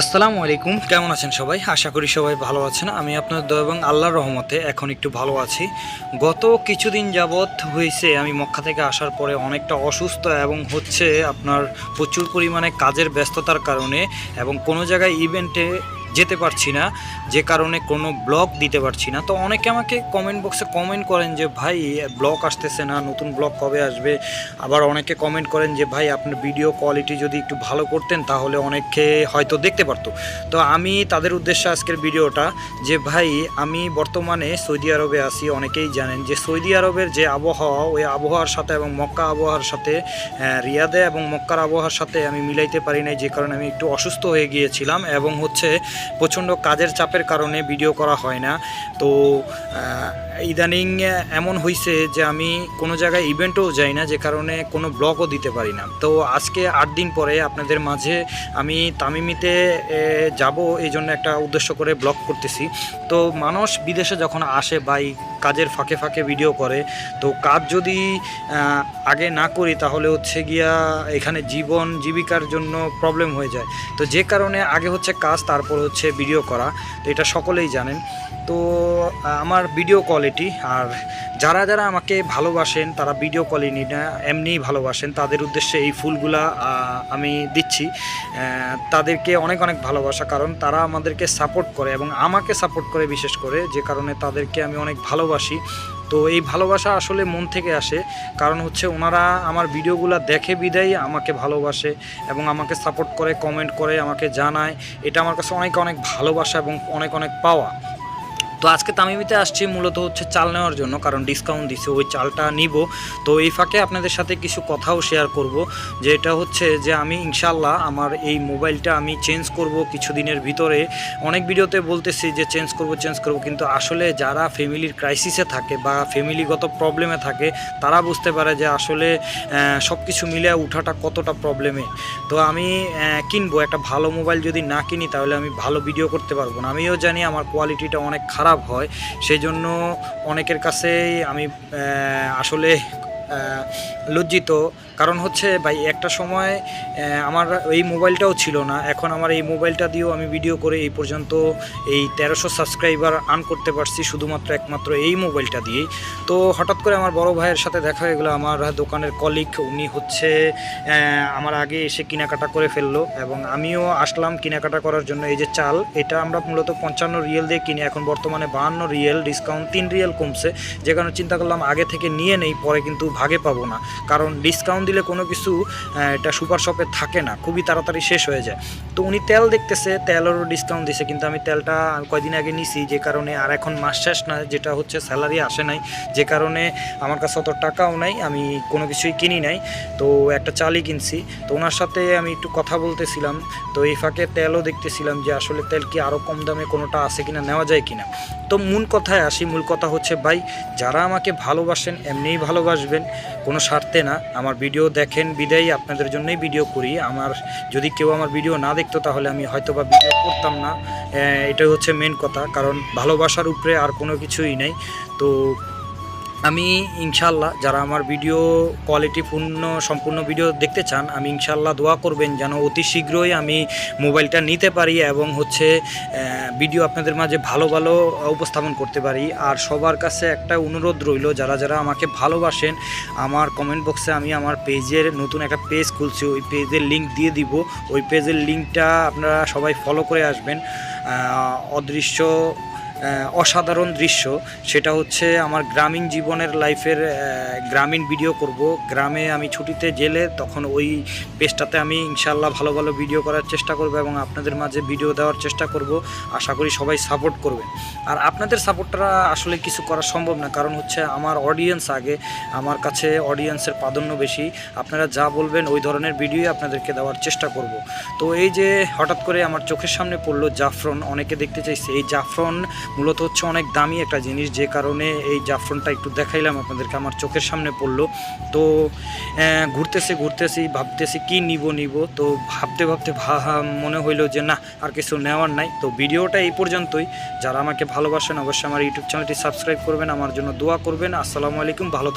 আসসালামু আলাইকুম, কেমন আছেন সবাই? আশা করি সবাই ভালো আছেন। আমি আপনাদের দোয়া এবং আল্লাহর রহমতে এখন একটু ভালো আছি। গত কিছুদিন যাবৎ হয়েছে আমি মক্কা থেকে আসার পরে অনেকটা অসুস্থ এবং হচ্ছে আপনার প্রচুর পরিমাণে কাজের ব্যস্ততার কারণে এবং কোনো জায়গায় ইভেন্টে যেতে পারছি না, যে কারণে কোনো ব্লগ দিতে পারছি না। তো অনেকে আমাকে কমেন্ট বক্সে কমেন্ট করেন যে ভাই ব্লগ আসতেছে না, নতুন ব্লগ কবে আসবে। আবার অনেকে কমেন্ট করেন যে ভাই আপনার ভিডিও কোয়ালিটি যদি একটু ভালো করতেন তাহলে অনেকে হয়তো দেখতে পারতো। তো আমি তাদের উদ্দেশ্যে আজকের ভিডিওটা, যে ভাই আমি বর্তমানে সৌদি আরবে আছি। অনেকেই জানেন যে সৌদি আরবের যে আবহাওয়া, ওই আবহাওয়ার সাথে এবং মক্কা আবহাওয়ার সাথে রিয়াদে এবং মক্কার আবহাওয়ার সাথে আমি মিলাইতে পারি নাই, যে কারণে আমি একটু অসুস্থ হয়ে গিয়েছিলাম এবং হচ্ছে প্রচণ্ড কাজের চাপের কারণে ভিডিও করা হয় না। তো ইদানিং এমন হয়েছে যে আমি কোনো জায়গায় ইভেন্টও যাই না, যে কারণে কোনো ব্লগও দিতে পারি না। তো আজকে 8 দিন পরে আপনাদের মাঝে আমি তামিমিতে যাব, এই জন্য একটা উদ্দেশ্য করে ব্লগ করতেছি। তো মানুষ বিদেশে যখন আসে ভাই কাজের ফাঁকে ফাঁকে ভিডিও করে, তো কাজ যদি আগে না করি তাহলে হচ্ছে গিয়া এখানে জীবন জীবিকার জন্য প্রবলেম হয়ে যায়। তো যে কারণে আগে হচ্ছে কাজ, তারপর হচ্ছে ভিডিও করা। তো এটা সকলেই জানেন। তো আমার ভিডিও কোয়ালিটি, আর যারা যারা আমাকে ভালোবাসেন তারা ভিডিও কোয়ালিটি না এমনিই ভালোবাসেন, তাদের উদ্দেশ্যে এই ফুলগুলা আমি দিচ্ছি। তাদেরকে অনেক অনেক ভালোবাসা, কারণ তারা আমাদেরকে সাপোর্ট করে এবং আমাকে সাপোর্ট করে বিশেষ করে, যে কারণে তাদেরকে আমি অনেক ভালোবাসি। তো এই ভালোবাসা আসলে মন থেকে আসে, কারণ হচ্ছে ওনারা আমার ভিডিওগুলো দেখে বিদায় আমাকে ভালোবাসে এবং আমাকে সাপোর্ট করে, কমেন্ট করে, আমাকে জানায়। এটা আমার কাছে অনেক অনেক ভালোবাসা এবং অনেক অনেক পাওয়া। তো আজকে তামিমিতে আসছি মূলত হচ্ছে চাল নেওয়ার জন্য, কারণ ডিসকাউন্ট দিছে, ওই চালটা নিব। তো এই ফাঁকে আপনাদের সাথে কিছু কথাও শেয়ার করব, যে এটা হচ্ছে যে আমি ইনশাল্লাহ আমার এই মোবাইলটা আমি চেঞ্জ করব কিছুদিনের ভিতরে। অনেক ভিডিওতে বলতেছি যে চেঞ্জ করব, কিন্তু আসলে যারা ফ্যামিলির ক্রাইসিসে থাকে বা ফ্যামিলিগত প্রবলেমে থাকে তারা বুঝতে পারে যে আসলে সব কিছু মিলে উঠাটা কতটা প্রবলেমে। তো আমি কিনবো একটা ভালো মোবাইল, যদি না কিনি তাহলে আমি ভালো ভিডিও করতে পারবো না। আমিও জানি আমার কোয়ালিটিটা অনেক খারাপ হয়, সেই জন্য অনেকের কাছেই আমি আসলে লজ্জিত। কারণ হচ্ছে ভাই একটা সময় আমার এই মোবাইলটাও ছিল না, এখন আমার এই মোবাইলটা দিয়েও আমি ভিডিও করে এই পর্যন্ত এই 1300 সাবস্ক্রাইবার আর্ন করতে পারছি শুধুমাত্র একমাত্র এই মোবাইলটা দিয়েই। তো হঠাৎ করে আমার বড় ভাইয়ের সাথে দেখা হয়ে গেলো, আমার দোকানের কলিগ, উনি হচ্ছে আমার আগে এসে কেনাকাটা করে ফেললো এবং আমিও আসলাম কেনাকাটা করার জন্য। এই যে চাল, এটা আমরা মূলত 55 রিয়েল দিয়ে কিনি, এখন বর্তমানে 52 রিয়েল, ডিসকাউন্ট 3 রিয়েল কমছে, যে কারণে চিন্তা করলাম আগে থেকে নিয়ে নেই, পরে কিন্তু ভাগে পাবো না। কারণ ডিসকাউন্ট দিলে কোনো কিছু এটা সুপার শপে থাকে না, খুবই তাড়াতাড়ি শেষ হয়ে যায়। তো উনি তেল দেখতেছে, তেলেরও ডিসকাউন্ট দিছে, কিন্তু আমি তেলটা কয়দিন আগে নিছি, যে কারণে আর এখন মাস শেষ না, যেটা হচ্ছে স্যালারি আসে নাই, যে কারণে আমার কাছে অত টাকাও নাই, আমি কোনো কিছুই কিনি নাই। তো একটা চালই কিনছি। তো ওনার সাথে আমি একটু কথা বলতেছিলাম, তো এই ফাঁকে তেলও দেখতেছিলাম যে আসলে তেল কি আরও কম দামে কোনোটা আছে কিনা, নেওয়া যায় কিনা। তো মূল কথায় আসি, মূল কথা হচ্ছে ভাই যারা আমাকে ভালোবাসেন এমনিই ভালোবাসবেন, কোনো স্বার্থে না। আমার ভিডিও দেখেন বিদায়ী আপনাদের জন্যই ভিডিও করি। আমার যদি কেউ আমার ভিডিও না দেখতো তাহলে আমি হয়তো বা ভিডিও করতাম না, এটাই হচ্ছে মেন কথা, কারণ ভালোবাসার উপরে আর কোনো কিছুই নেই। তো আমি ইনশাল্লাহ, যারা আমার ভিডিও সম্পূর্ণ ভিডিও দেখতে চান, আমি ইনশাল্লাহ দোয়া করবেন যেন অতি শীঘ্রই আমি মোবাইলটা নিতে পারি এবং হচ্ছে ভিডিও আপনাদের মাঝে ভালো ভালো উপস্থাপন করতে পারি। আর সবার কাছে একটা অনুরোধ রইল, যারা যারা আমাকে ভালোবাসেন, আমার কমেন্ট বক্সে আমি আমার পেজের নতুন একটা পেজ খুলছি, ওই পেজের লিঙ্ক দিয়ে দিব। ওই পেজের লিঙ্কটা আপনারা সবাই ফলো করে আসবেন। অদৃশ্য অসাধারণ দৃশ্য, সেটা হচ্ছে আমার গ্রামীণ জীবনের লাইফের গ্রামীণ ভিডিও করব। গ্রামে আমি ছুটিতে গেলে তখন ওই পেজটাতে আমি ইনশাল্লাহ ভালো ভালো ভিডিও করার চেষ্টা করব এবং আপনাদের মাঝে ভিডিও দেওয়ার চেষ্টা করব। আশা করি সবাই সাপোর্ট করবেন। আর আপনাদের সাপোর্টটা আসলে কিছু করা সম্ভব না, কারণ হচ্ছে আমার অডিয়েন্স আগে, আমার কাছে অডিয়েন্সের প্রাধান্য বেশি। আপনারা যা বলবেন ওই ধরনের ভিডিওই আপনাদেরকে দেওয়ার চেষ্টা করব। তো এই যে হঠাৎ করে আমার চোখের সামনে পড়লো জাফরান, অনেকে দেখতে চাইছে। এই জাফরান মূলত হচ্ছে অনেক দামি একটা জিনিস, যে কারণে এই জাফরানটা একটু দেখাইলাম আপনাদেরকে, আমার চোখের সামনে পড়লো। তো ঘুরতেছি ভাবতেছি কি নিব। তো ভাবতে মনে হইলো যে না, আর কিছু নেওয়ার নাই। তো ভিডিওটা এই পর্যন্তই। যারা আমাকে ভালোবাসেন অবশ্যই আমার ইউটিউব চ্যানেলটি সাবস্ক্রাইব করবেন, আমার জন্য দোয়া করবেন। আসসালামু আলাইকুম, ভালো থাকবেন।